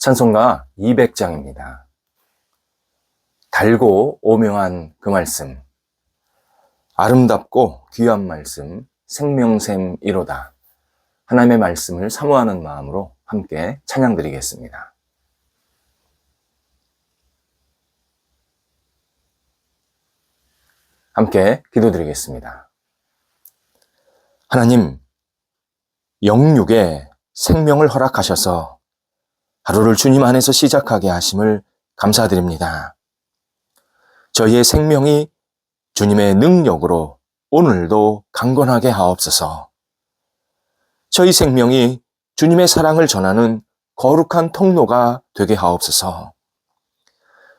찬송가 200장입니다. 달고 오명한 그 말씀, 아름답고 귀한 말씀, 생명샘이로다. 하나님의 말씀을 사모하는 마음으로 함께 찬양드리겠습니다. 함께 기도드리겠습니다. 하나님, 영육에 생명을 허락하셔서 하루를 주님 안에서 시작하게 하심을 감사드립니다. 저희의 생명이 주님의 능력으로 오늘도 강건하게 하옵소서. 저희 생명이 주님의 사랑을 전하는 거룩한 통로가 되게 하옵소서.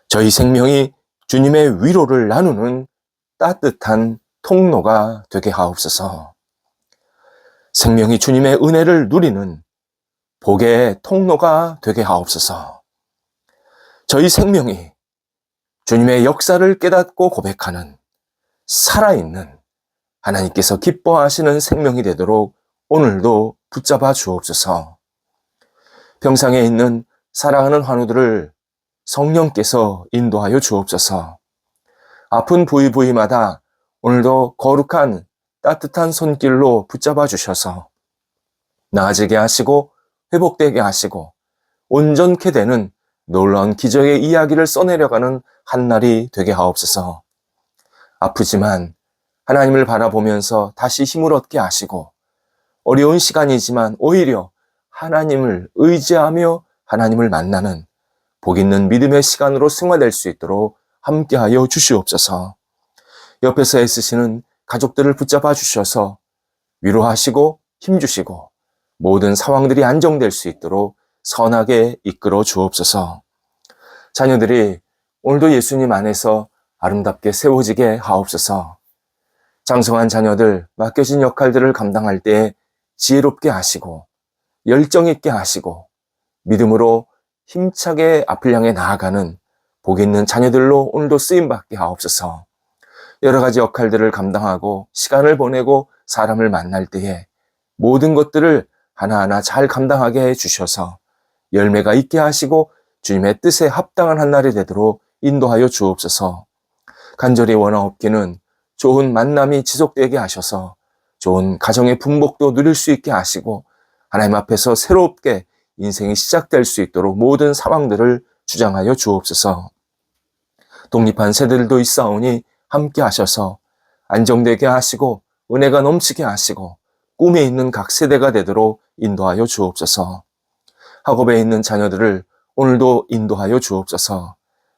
저희 생명이 주님의 위로를 나누는 따뜻한 통로가 되게 하옵소서. 생명이 주님의 은혜를 누리는 복의 통로가 되게 하옵소서. 저희 생명이 주님의 역사를 깨닫고 고백하는 살아있는 하나님께서 기뻐하시는 생명이 되도록 오늘도 붙잡아 주옵소서. 병상에 있는 사랑하는 환우들을 성령께서 인도하여 주옵소서. 아픈 부위마다 오늘도 거룩한 따뜻한 손길로 붙잡아 주셔서 나아지게 하시고 회복되게 하시고 온전케 되는 놀라운 기적의 이야기를 써내려가는 한날이 되게 하옵소서. 아프지만 하나님을 바라보면서 다시 힘을 얻게 하시고 어려운 시간이지만 오히려 하나님을 의지하며 하나님을 만나는 복 있는 믿음의 시간으로 승화될 수 있도록 함께하여 주시옵소서. 옆에서 애쓰시는 가족들을 붙잡아 주셔서 위로하시고 힘주시고 모든 상황들이 안정될 수 있도록 선하게 이끌어 주옵소서. 자녀들이 오늘도 예수님 안에서 아름답게 세워지게 하옵소서. 장성한 자녀들 맡겨진 역할들을 감당할 때 지혜롭게 하시고 열정 있게 하시고 믿음으로 힘차게 앞을 향해 나아가는 복 있는 자녀들로 오늘도 쓰임받게 하옵소서. 여러 가지 역할들을 감당하고 시간을 보내고 사람을 만날 때에 모든 것들을 하나하나 잘 감당하게 해주셔서 열매가 있게 하시고 주님의 뜻에 합당한 한 날이 되도록 인도하여 주옵소서. 간절히 원하옵기는 좋은 만남이 지속되게 하셔서 좋은 가정의 분복도 누릴 수 있게 하시고 하나님 앞에서 새롭게 인생이 시작될 수 있도록 모든 상황들을 주장하여 주옵소서. 독립한 세대들도 있사오니 함께 하셔서 안정되게 하시고 은혜가 넘치게 하시고 꿈에 있는 각 세대가 되도록 인도하여 주옵소서. 학업에 있는 자녀들을 오늘도 인도하여 주옵소서.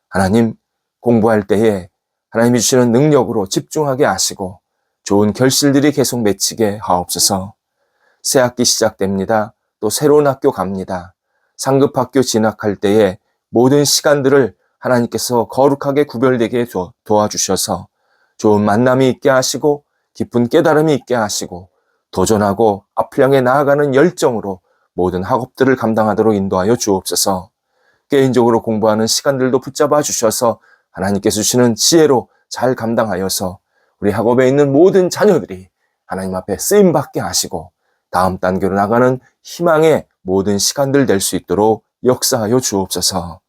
하나님, 공부할 때에 하나님이 주시는 능력으로 집중하게 하시고 좋은 결실들이 계속 맺히게 하옵소서. 새 학기 시작됩니다. 또 새로운 학교 갑니다. 상급학교 진학할 때에 모든 시간들을 하나님께서 거룩하게 구별되게 도와주셔서 좋은 만남이 있게 하시고 깊은 깨달음이 있게 하시고 도전하고 앞을 향해 나아가는 열정으로 모든 학업들을 감당하도록 인도하여 주옵소서. 개인적으로 공부하는 시간들도 붙잡아 주셔서 하나님께서 주시는 지혜로 잘 감당하여서 우리 학업에 있는 모든 자녀들이 하나님 앞에 쓰임받게 하시고 다음 단계로 나가는 희망의 모든 시간들 될 수 있도록 역사하여 주옵소서.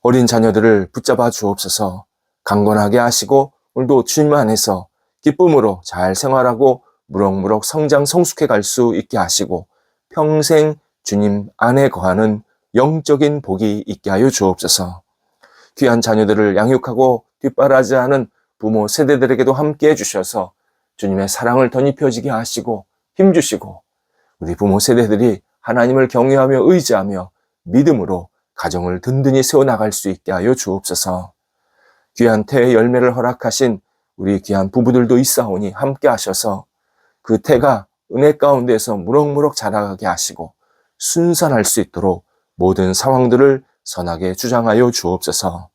어린 자녀들을 붙잡아 주옵소서. 강건하게 하시고 오늘도 주님 안에서 기쁨으로 잘 생활하고 무럭무럭 성장 성숙해 갈 수 있게 하시고 평생 주님 안에 거하는 영적인 복이 있게 하여 주옵소서. 귀한 자녀들을 양육하고 뒷바라지하는 부모 세대들에게도 함께 해주셔서 주님의 사랑을 덧입혀지게 하시고 힘주시고 우리 부모 세대들이 하나님을 경외하며 의지하며 믿음으로 가정을 든든히 세워나갈 수 있게 하여 주옵소서. 귀한 태의 열매를 허락하신 우리 귀한 부부들도 있사오니 함께 하셔서 그 태가 은혜 가운데서 무럭무럭 자라가게 하시고 순산할 수 있도록 모든 상황들을 선하게 주장하여 주옵소서.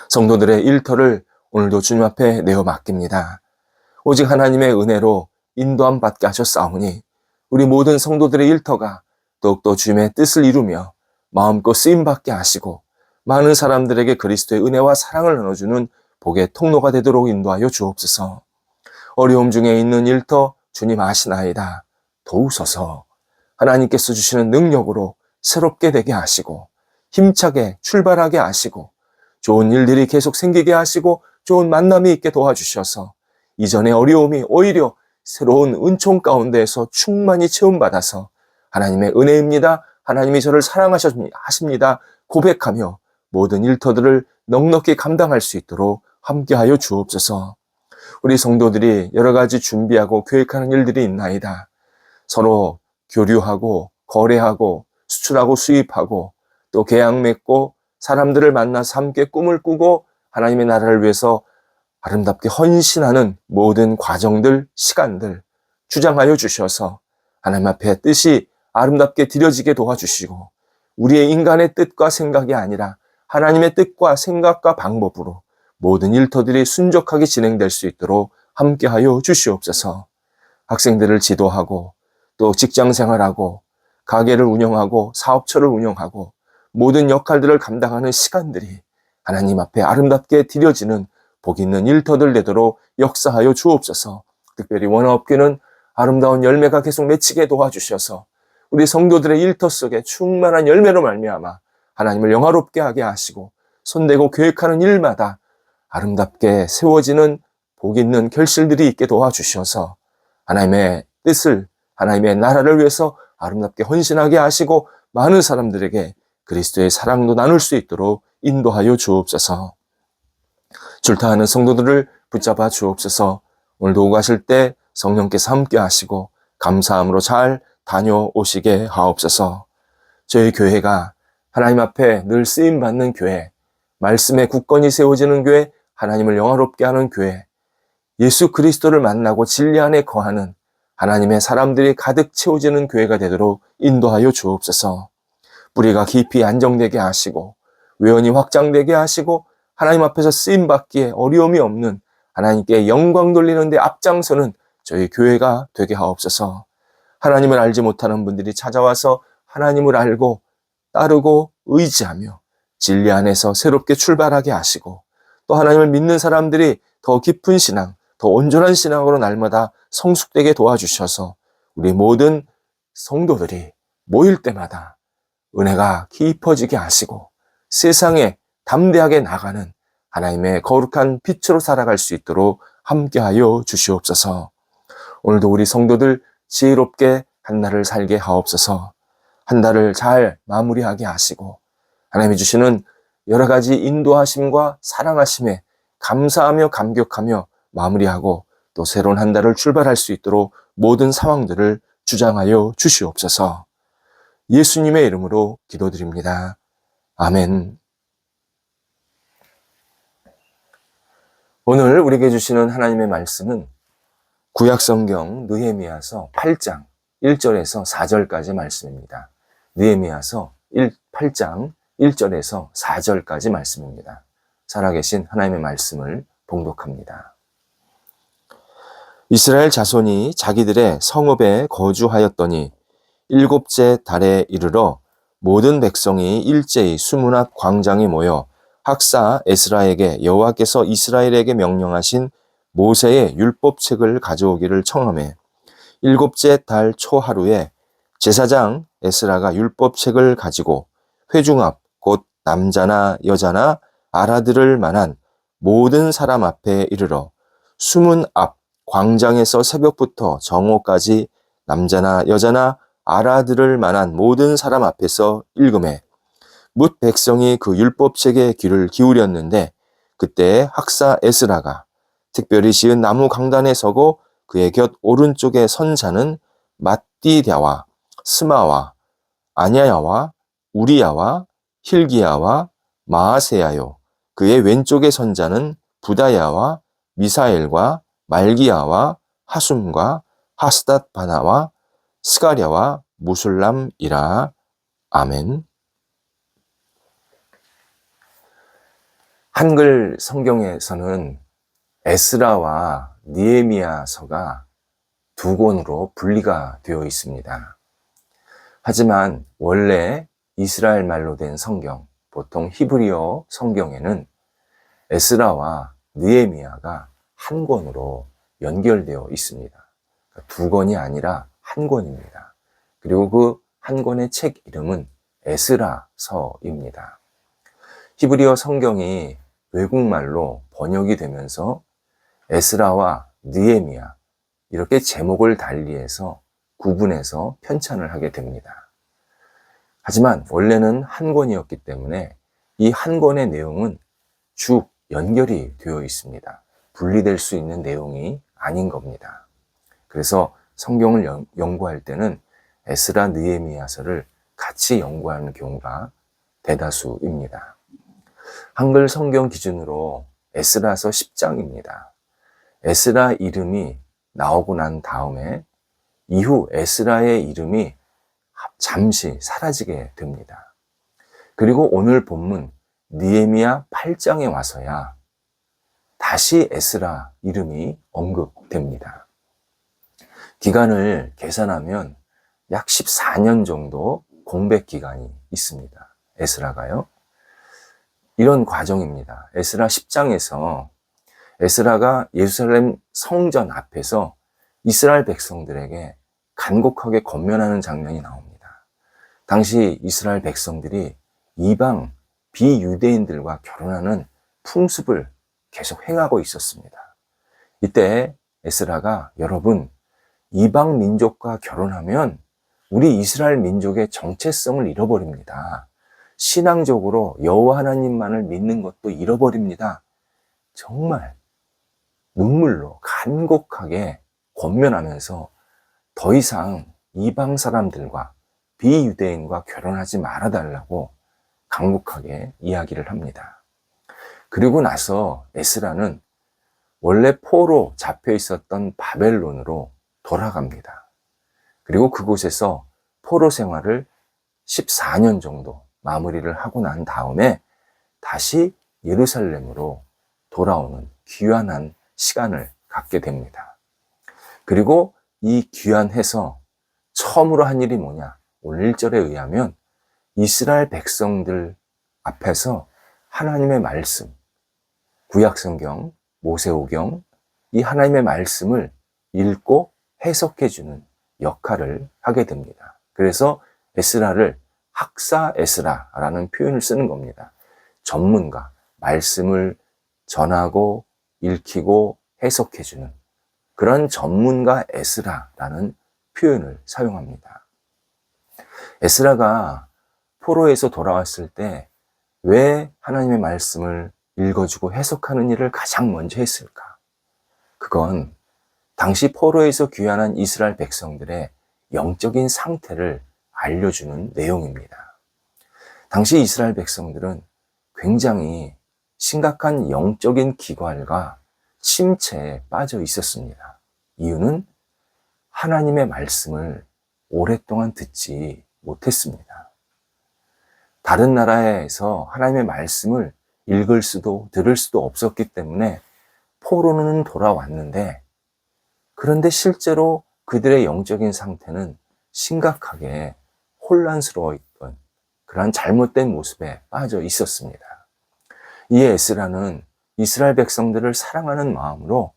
성도들의 일터를 오늘도 주님 앞에 내어 맡깁니다. 오직 하나님의 은혜로 인도함 받게 하셨사오니 우리 모든 성도들의 일터가 더욱더 주님의 뜻을 이루며 마음껏 쓰임받게 하시고 많은 사람들에게 그리스도의 은혜와 사랑을 나눠주는 복의 통로가 되도록 인도하여 주옵소서. 어려움 중에 있는 일터 주님 아시나이다. 도우소서. 하나님께서 주시는 능력으로 새롭게 되게 하시고 힘차게 출발하게 하시고 좋은 일들이 계속 생기게 하시고 좋은 만남이 있게 도와주셔서 이전의 어려움이 오히려 새로운 은총 가운데에서 충만히 체험받아서 하나님의 은혜입니다. 하나님이 저를 사랑하십니다. 고백하며 모든 일터들을 넉넉히 감당할 수 있도록 함께하여 주옵소서. 우리 성도들이 여러 가지 준비하고 계획하는 일들이 있나이다. 서로 교류하고 거래하고 수출하고 수입하고 또 계약 맺고 사람들을 만나서 함께 꿈을 꾸고 하나님의 나라를 위해서 아름답게 헌신하는 모든 과정들, 시간들 주장하여 주셔서 하나님 앞에 뜻이 아름답게 드려지게 도와주시고 우리의 인간의 뜻과 생각이 아니라 하나님의 뜻과 생각과 방법으로 모든 일터들이 순적하게 진행될 수 있도록 함께하여 주시옵소서. 학생들을 지도하고 또 직장 생활하고 가게를 운영하고 사업처를 운영하고 모든 역할들을 감당하는 시간들이 하나님 앞에 아름답게 드려지는 복 있는 일터들 되도록 역사하여 주옵소서. 특별히 원어업계는 아름다운 열매가 계속 맺히게 도와주셔서 우리 성도들의 일터 속에 충만한 열매로 말미암아 하나님을 영화롭게 하게 하시고 손대고 계획하는 일마다 아름답게 세워지는 복 있는 결실들이 있게 도와주셔서 하나님의 뜻을 하나님의 나라를 위해서 아름답게 헌신하게 하시고 많은 사람들에게 그리스도의 사랑도 나눌 수 있도록 인도하여 주옵소서. 출타하는 성도들을 붙잡아 주옵소서. 오늘도 오고 가실 때 성령께서 함께 하시고 감사함으로 잘 다녀오시게 하옵소서. 저희 교회가 하나님 앞에 늘 쓰임받는 교회, 말씀에 굳건히 세워지는 교회, 하나님을 영화롭게 하는 교회, 예수 그리스도를 만나고 진리 안에 거하는 하나님의 사람들이 가득 채워지는 교회가 되도록 인도하여 주옵소서. 뿌리가 깊이 안정되게 하시고 외연이 확장되게 하시고 하나님 앞에서 쓰임받기에 어려움이 없는 하나님께 영광 돌리는 데 앞장서는 저희 교회가 되게 하옵소서. 하나님을 알지 못하는 분들이 찾아와서 하나님을 알고 따르고 의지하며 진리 안에서 새롭게 출발하게 하시고 또 하나님을 믿는 사람들이 더 깊은 신앙, 더 온전한 신앙으로 날마다 성숙되게 도와주셔서 우리 모든 성도들이 모일 때마다 은혜가 깊어지게 하시고 세상에 담대하게 나가는 하나님의 거룩한 빛으로 살아갈 수 있도록 함께하여 주시옵소서. 오늘도 우리 성도들 지혜롭게 한 날을 살게 하옵소서. 한 달을 잘 마무리하게 하시고 하나님이 주시는 여러 가지 인도하심과 사랑하심에 감사하며 감격하며 마무리하고 또 새로운 한 달을 출발할 수 있도록 모든 상황들을 주장하여 주시옵소서. 예수님의 이름으로 기도드립니다. 아멘. 오늘 우리에게 주시는 하나님의 말씀은 구약성경 느헤미야서 8장 1절에서 4절까지 말씀입니다. 느헤미야서 8장 1절에서 4절까지 말씀입니다. 살아계신 하나님의 말씀을 봉독합니다. 이스라엘 자손이 자기들의 성읍에 거주하였더니 일곱째 달에 이르러 모든 백성이 일제히 수문 앞 광장에 모여 학사 에스라에게 여호와께서 이스라엘에게 명령하신 모세의 율법책을 가져오기를 청하매 일곱째 달 초하루에 제사장 에스라가 율법책을 가지고 회중 앞 곧 남자나 여자나 알아들을 만한 모든 사람 앞에 이르러 수문 앞 광장에서 새벽부터 정오까지 남자나 여자나 알아들을 만한 모든 사람 앞에서 읽음에 뭇 백성이 그 율법책에 귀를 기울였는데 그때 학사 에스라가 특별히 지은 나무 강단에 서고 그의 곁 오른쪽에 선 자는 mat디랴와 스마와 아냐야와 우리야와 힐기야와 마아세야요. 그의 왼쪽에 선 자는 부다야와 미사엘과 말기야와 하숨과 하스닷 바나와 스가랴와 무술람이라. 아멘. 한글 성경에서는 에스라와 느헤미야서가 두 권으로 분리가 되어 있습니다. 하지만 원래 이스라엘 말로 된 성경, 보통 히브리어 성경에는 에스라와 느헤미야가 한 권으로 연결되어 있습니다. 두 권이 아니라 한 권입니다. 그리고 그 한 권의 책 이름은 에스라서입니다. 히브리어 성경이 외국말로 번역이 되면서 에스라와 느헤미야 이렇게 제목을 달리해서 구분해서 편찬을 하게 됩니다. 하지만 원래는 한 권이었기 때문에 이 한 권의 내용은 쭉 연결이 되어 있습니다. 분리될 수 있는 내용이 아닌 겁니다. 그래서 성경을 연구할 때는 에스라 느헤미야서를 같이 연구하는 경우가 대다수입니다. 한글 성경 기준으로 에스라서 10장입니다. 에스라 이름이 나오고 난 다음에 이후 에스라의 이름이 잠시 사라지게 됩니다. 그리고 오늘 본문 느헤미야 8장에 와서야 다시 에스라 이름이 언급됩니다. 기간을 계산하면 약 14년 정도 공백 기간이 있습니다. 에스라가요. 이런 과정입니다. 에스라 10장에서 에스라가 예루살렘 성전 앞에서 이스라엘 백성들에게 간곡하게 권면하는 장면이 나옵니다. 당시 이스라엘 백성들이 이방 비유대인들과 결혼하는 풍습을 계속 행하고 있었습니다. 이때 에스라가 여러분, 이방 민족과 결혼하면 우리 이스라엘 민족의 정체성을 잃어버립니다. 신앙적으로 여호와 하나님만을 믿는 것도 잃어버립니다. 정말 눈물로 간곡하게 권면하면서 더 이상 이방 사람들과 비유대인과 결혼하지 말아달라고 간곡하게 이야기를 합니다. 그리고 나서 에스라는 원래 포로 잡혀 있었던 바벨론으로 돌아갑니다. 그리고 그곳에서 포로 생활을 14년 정도 마무리를 하고 난 다음에 다시 예루살렘으로 돌아오는 귀환한 시간을 갖게 됩니다. 그리고 이 귀환해서 처음으로 한 일이 뭐냐? 오늘 1절에 의하면 이스라엘 백성들 앞에서 하나님의 말씀, 구약성경, 모세오경, 이 하나님의 말씀을 읽고 해석해주는 역할을 하게 됩니다. 그래서 에스라를 학사 에스라라는 표현을 쓰는 겁니다. 전문가, 말씀을 전하고 읽히고 해석해주는 그런 전문가 에스라라는 표현을 사용합니다. 에스라가 포로에서 돌아왔을 때 왜 하나님의 말씀을 읽어주고 해석하는 일을 가장 먼저 했을까? 그건 당시 포로에서 귀환한 이스라엘 백성들의 영적인 상태를 알려주는 내용입니다. 당시 이스라엘 백성들은 굉장히 심각한 영적인 기관과 침체에 빠져 있었습니다. 이유는 하나님의 말씀을 오랫동안 듣지 못했습니다. 다른 나라에서 하나님의 말씀을 읽을 수도 들을 수도 없었기 때문에 포로는 돌아왔는데, 그런데 실제로 그들의 영적인 상태는 심각하게 혼란스러워 있던 그러한 잘못된 모습에 빠져 있었습니다. 이에 에스라는 이스라엘 백성들을 사랑하는 마음으로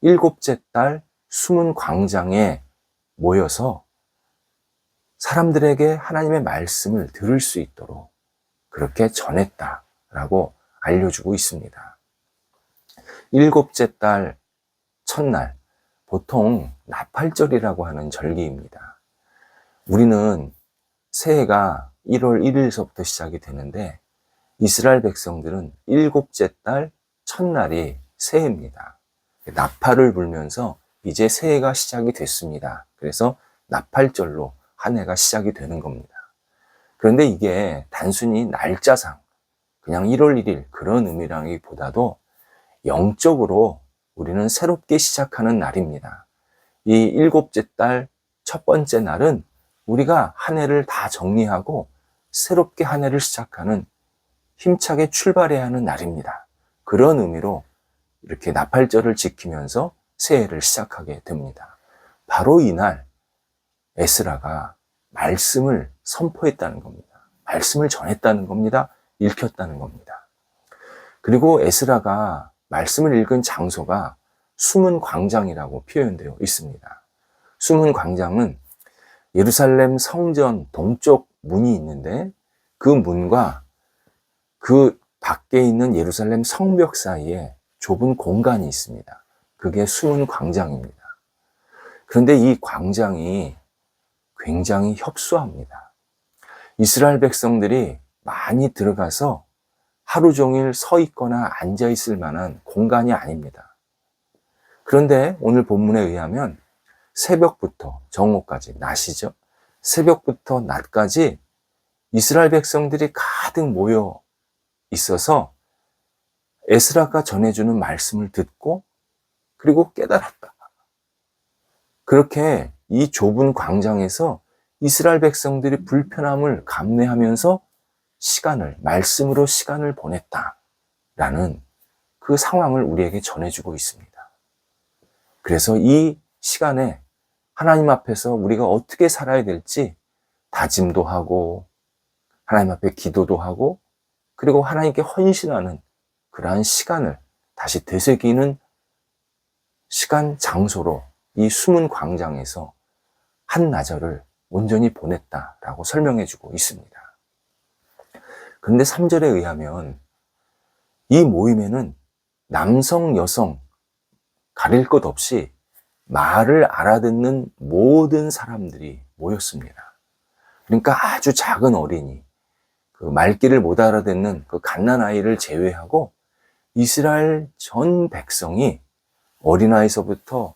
7째 달 숨은 광장에 모여서 사람들에게 하나님의 말씀을 들을 수 있도록 그렇게 전했다라고 알려주고 있습니다. 7째 달 첫날, 보통 나팔절이라고 하는 절기입니다. 우리는 새해가 1월 1일서부터 시작이 되는데 이스라엘 백성들은 7째 달 첫날이 새해입니다. 나팔을 불면서 이제 새해가 시작이 됐습니다. 그래서 나팔절로 한 해가 시작이 되는 겁니다. 그런데 이게 단순히 날짜상 그냥 1월 1일 그런 의미라기보다도 영적으로 우리는 새롭게 시작하는 날입니다. 이 7째 달 첫 번째 날은 우리가 한 해를 다 정리하고 새롭게 한 해를 시작하는 힘차게 출발해야 하는 날입니다. 그런 의미로 이렇게 나팔절을 지키면서 새해를 시작하게 됩니다. 바로 이날 에스라가 말씀을 선포했다는 겁니다. 말씀을 전했다는 겁니다. 읽혔다는 겁니다. 그리고 에스라가 말씀을 읽은 장소가 숨은 광장이라고 표현되어 있습니다. 숨은 광장은 예루살렘 성전 동쪽 문이 있는데 그 문과 그 밖에 있는 예루살렘 성벽 사이에 좁은 공간이 있습니다. 그게 숨은 광장입니다. 그런데 이 광장이 굉장히 협소합니다. 이스라엘 백성들이 많이 들어가서 하루 종일 서 있거나 앉아 있을 만한 공간이 아닙니다. 그런데 오늘 본문에 의하면 새벽부터 정오까지, 낮이죠. 새벽부터 낮까지 이스라엘 백성들이 가득 모여 있어서 에스라가 전해주는 말씀을 듣고 그리고 깨달았다. 그렇게 이 좁은 광장에서 이스라엘 백성들이 불편함을 감내하면서 말씀으로 시간을 보냈다라는 그 상황을 우리에게 전해주고 있습니다. 그래서 이 시간에 하나님 앞에서 우리가 어떻게 살아야 될지 다짐도 하고 하나님 앞에 기도도 하고 그리고 하나님께 헌신하는 그러한 시간을 다시 되새기는 시간 장소로 이 숨은 광장에서 한나절을 온전히 보냈다라고 설명해주고 있습니다. 그런데 3절에 의하면 이 모임에는 남성, 여성 가릴 것 없이 말을 알아듣는 모든 사람들이 모였습니다. 그러니까 아주 작은 어린이, 그 말귀를 못 알아듣는 그 갓난아이를 제외하고 이스라엘 전 백성이 어린아이서부터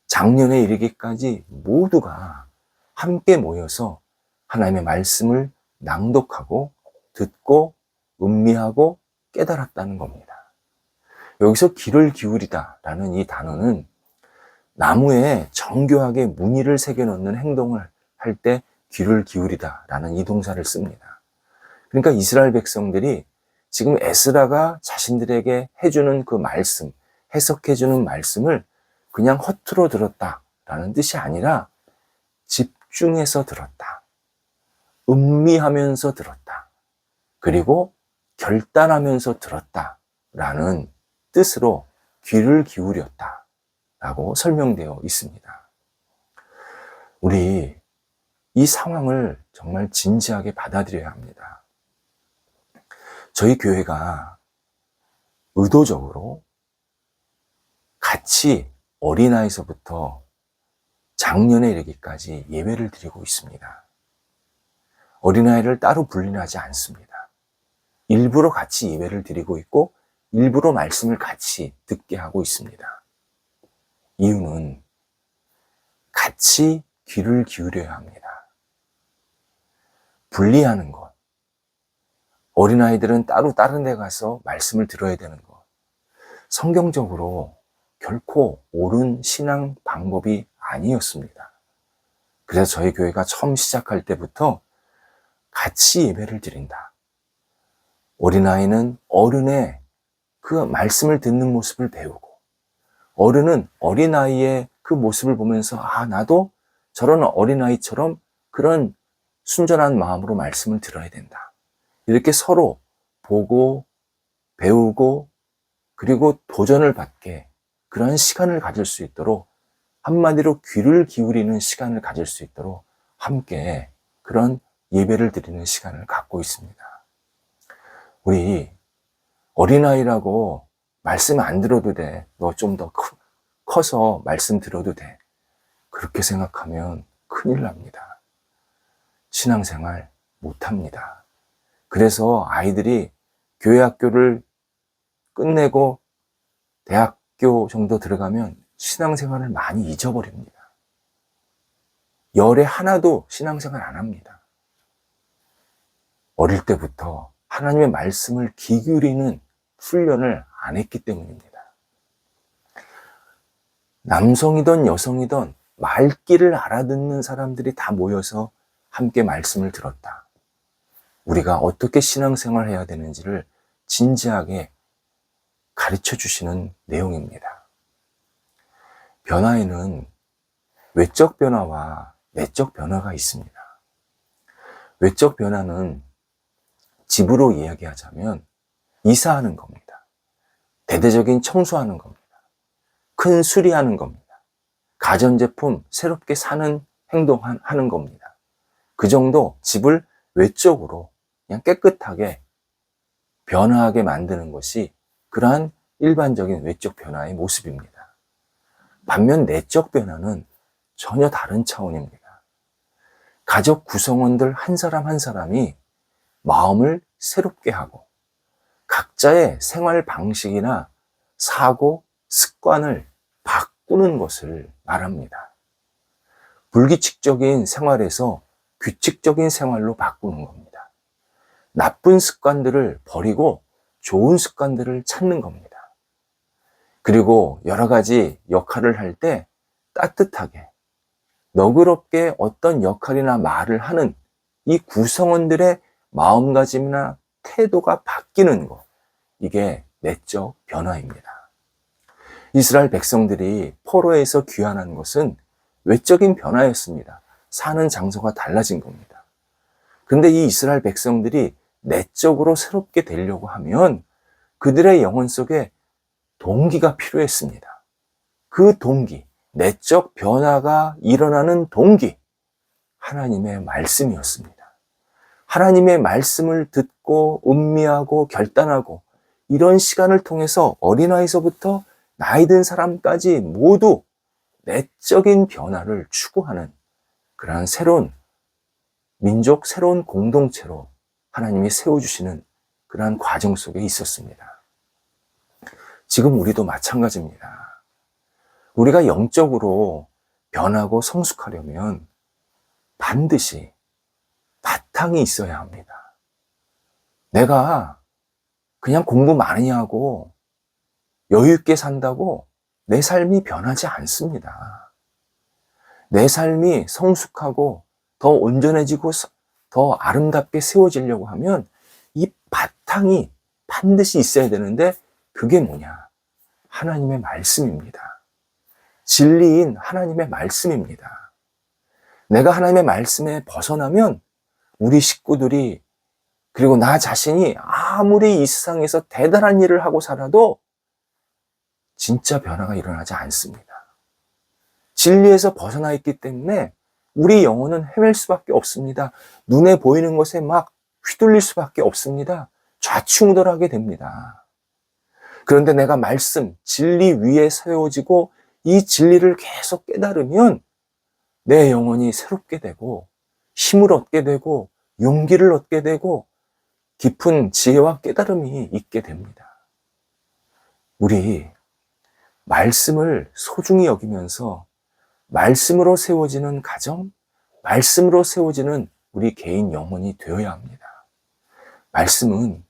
장년에 이르기까지 모두가 함께 모여서 하나님의 말씀을 낭독하고 듣고 음미하고 깨달았다는 겁니다. 여기서 귀를 기울이다라는 이 단어는 나무에 정교하게 무늬를 새겨놓는 행동을 할 때 귀를 기울이다라는 이 동사를 씁니다. 그러니까 이스라엘 백성들이 지금 에스라가 자신들에게 해주는 그 말씀, 해석해주는 말씀을 그냥 허투루 들었다라는 뜻이 아니라 집중해서 들었다. 음미하면서 들었다. 그리고 결단하면서 들었다라는 뜻으로 귀를 기울였다라고 설명되어 있습니다. 우리 이 상황을 정말 진지하게 받아들여야 합니다. 저희 교회가 의도적으로 같이 어린아이서부터 장년에 이르기까지 예배를 드리고 있습니다. 어린아이를 따로 분리하지 않습니다. 일부러 같이 예배를 드리고 있고 일부러 말씀을 같이 듣게 하고 있습니다. 이유는 같이 귀를 기울여야 합니다. 분리하는 것, 어린아이들은 따로 다른 데 가서 말씀을 들어야 되는 것, 성경적으로 결코 옳은 신앙 방법이 아니었습니다. 그래서 저희 교회가 처음 시작할 때부터 같이 예배를 드린다. 어린아이는 어른의 그 말씀을 듣는 모습을 배우고 어른은 어린아이의 그 모습을 보면서 나도 저런 어린아이처럼 그런 순전한 마음으로 말씀을 들어야 된다. 이렇게 서로 보고 배우고 그리고 도전을 받게 그러한 시간을 가질 수 있도록 한마디로 귀를 기울이는 시간을 가질 수 있도록 함께 그런 예배를 드리는 시간을 갖고 있습니다. 우리 어린아이라고 말씀 안 들어도 돼. 너 좀 더 커서 말씀 들어도 돼. 그렇게 생각하면 큰일 납니다. 신앙생활 못합니다. 그래서 아이들이 교회 학교를 끝내고 대학교 정도 들어가면 신앙생활을 많이 잊어버립니다. 열에 하나도 신앙생활 안 합니다. 어릴 때부터 하나님의 말씀을 귀 기울이는 훈련을 안 했기 때문입니다. 남성이든 여성이든 말귀를 알아듣는 사람들이 다 모여서 함께 말씀을 들었다. 우리가 어떻게 신앙생활을 해야 되는지를 진지하게 가르쳐 주시는 내용입니다. 변화에는 외적 변화와 내적 변화가 있습니다. 외적 변화는 집으로 이야기하자면 이사하는 겁니다. 대대적인 청소하는 겁니다. 큰 수리하는 겁니다. 가전제품 새롭게 사는 행동하는 겁니다. 그 정도 집을 외적으로 그냥 깨끗하게 변화하게 만드는 것이 그러한 일반적인 외적 변화의 모습입니다. 반면 내적 변화는 전혀 다른 차원입니다. 가족 구성원들 한 사람 한 사람이 마음을 새롭게 하고 각자의 생활 방식이나 사고, 습관을 바꾸는 것을 말합니다. 불규칙적인 생활에서 규칙적인 생활로 바꾸는 겁니다. 나쁜 습관들을 버리고 좋은 습관들을 찾는 겁니다. 그리고 여러 가지 역할을 할 때 따뜻하게, 너그럽게 어떤 역할이나 말을 하는 이 구성원들의 마음가짐이나 태도가 바뀌는 것, 이게 내적 변화입니다. 이스라엘 백성들이 포로에서 귀환한 것은 외적인 변화였습니다. 사는 장소가 달라진 겁니다. 그런데 이 이스라엘 백성들이 내적으로 새롭게 되려고 하면 그들의 영혼 속에 동기가 필요했습니다. 그 동기, 내적 변화가 일어나는 동기, 하나님의 말씀이었습니다. 하나님의 말씀을 듣고 음미하고 결단하고 이런 시간을 통해서 어린아이서부터 나이 든 사람까지 모두 내적인 변화를 추구하는 그러한 새로운 민족, 새로운 공동체로 하나님이 세워주시는 그러한 과정 속에 있었습니다. 지금 우리도 마찬가지입니다. 우리가 영적으로 변하고 성숙하려면 반드시 바탕이 있어야 합니다. 내가 그냥 공부 많이 하고 여유 있게 산다고 내 삶이 변하지 않습니다. 내 삶이 성숙하고 더 온전해지고 더 아름답게 세워지려고 하면 이 바탕이 반드시 있어야 되는데 그게 뭐냐? 하나님의 말씀입니다. 진리인 하나님의 말씀입니다. 내가 하나님의 말씀에 벗어나면 우리 식구들이 그리고 나 자신이 아무리 이 세상에서 대단한 일을 하고 살아도 진짜 변화가 일어나지 않습니다. 진리에서 벗어나 있기 때문에 우리 영혼은 헤맬 수밖에 없습니다. 눈에 보이는 것에 막 휘둘릴 수밖에 없습니다. 좌충우돌하게 됩니다. 그런데 내가 말씀, 진리 위에 세워지고 이 진리를 계속 깨달으면 내 영혼이 새롭게 되고 힘을 얻게 되고 용기를 얻게 되고 깊은 지혜와 깨달음이 있게 됩니다. 우리 말씀을 소중히 여기면서 말씀으로 세워지는 가정, 말씀으로 세워지는 우리 개인 영혼이 되어야 합니다. 말씀은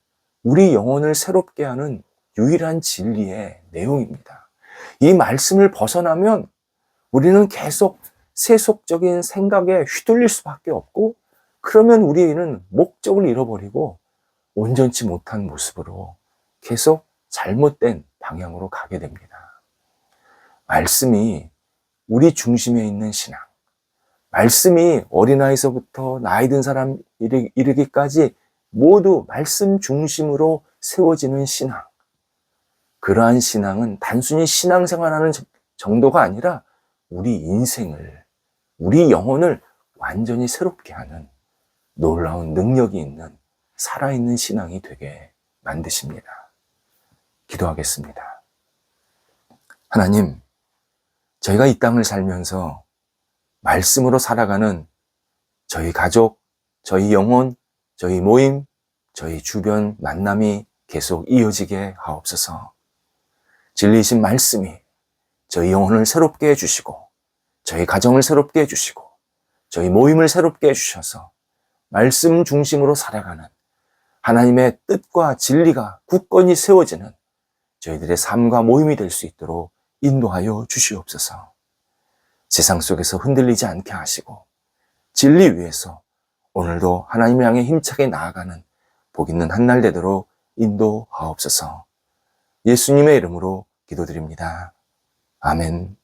우리 영혼을 새롭게 하는 유일한 진리의 내용입니다. 이 말씀을 벗어나면 우리는 계속 세속적인 생각에 휘둘릴 수밖에 없고 그러면 우리는 목적을 잃어버리고 온전치 못한 모습으로 계속 잘못된 방향으로 가게 됩니다. 말씀이 우리 중심에 있는 신앙, 말씀이 어린아이서부터 나이 든 사람 이르기까지 모두 말씀 중심으로 세워지는 신앙, 그러한 신앙은 단순히 신앙생활하는 정도가 아니라 우리 인생을, 우리 영혼을 완전히 새롭게 하는 놀라운 능력이 있는 살아있는 신앙이 되게 만드십니다. 기도하겠습니다. 하나님, 저희가 이 땅을 살면서 말씀으로 살아가는 저희 가족, 저희 영혼, 저희 모임, 저희 주변 만남이 계속 이어지게 하옵소서. 진리이신 말씀이 저희 영혼을 새롭게 해주시고 저희 가정을 새롭게 해주시고 저희 모임을 새롭게 해주셔서 말씀 중심으로 살아가는 하나님의 뜻과 진리가 굳건히 세워지는 저희들의 삶과 모임이 될 수 있도록 인도하여 주시옵소서. 세상 속에서 흔들리지 않게 하시고 진리 위에서 오늘도 하나님을 향해 힘차게 나아가는 복 있는 한 날 되도록 인도하옵소서. 예수님의 이름으로 기도드립니다. 아멘.